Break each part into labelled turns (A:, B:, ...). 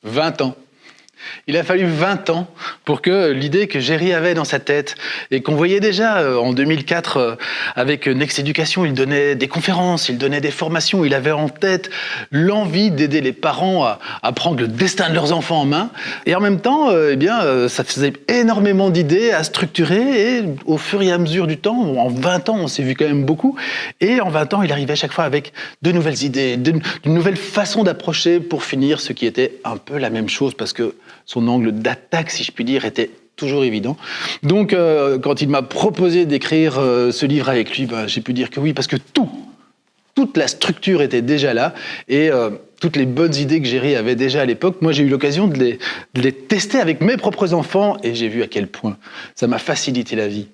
A: 20 ans. Il a fallu 20 ans pour que l'idée que Géry avait dans sa tête et qu'on voyait déjà en 2004 avec Next Education, il donnait des conférences, il donnait des formations, il avait en tête l'envie d'aider les parents à prendre le destin de leurs enfants en main. Et en même temps, ça faisait énormément d'idées à structurer et au fur et à mesure du temps, en 20 ans, on s'est vu quand même beaucoup. Et en 20 ans, il arrivait à chaque fois avec de nouvelles idées, de nouvelles façons d'approcher pour finir ce qui était un peu la même chose parce que son angle d'attaque, si je puis dire, était toujours évident. Donc, quand il m'a proposé d'écrire ce livre avec lui, j'ai pu dire que oui, parce que toute la structure était déjà là et toutes les bonnes idées que Géry avait déjà à l'époque, moi j'ai eu l'occasion de les tester avec mes propres enfants et j'ai vu à quel point ça m'a facilité la vie.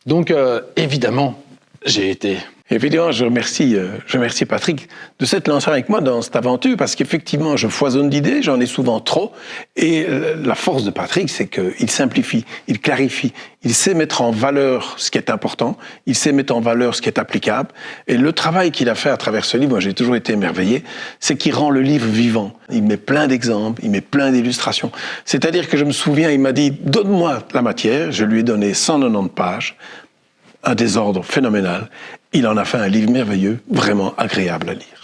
A: Donc, évidemment, j'ai été...
B: Évidemment, je remercie Patrick de s'être lancé avec moi dans cette aventure parce qu'effectivement, je foisonne d'idées, j'en ai souvent trop. Et la force de Patrick, c'est qu'il simplifie, il clarifie, il sait mettre en valeur ce qui est important, il sait mettre en valeur ce qui est applicable. Et le travail qu'il a fait à travers ce livre, moi j'ai toujours été émerveillé, c'est qu'il rend le livre vivant. Il met plein d'exemples, il met plein d'illustrations. C'est-à-dire que je me souviens, il m'a dit, donne-moi la matière, je lui ai donné 190 pages, un désordre phénoménal. Il en a fait un livre merveilleux, vraiment agréable à lire.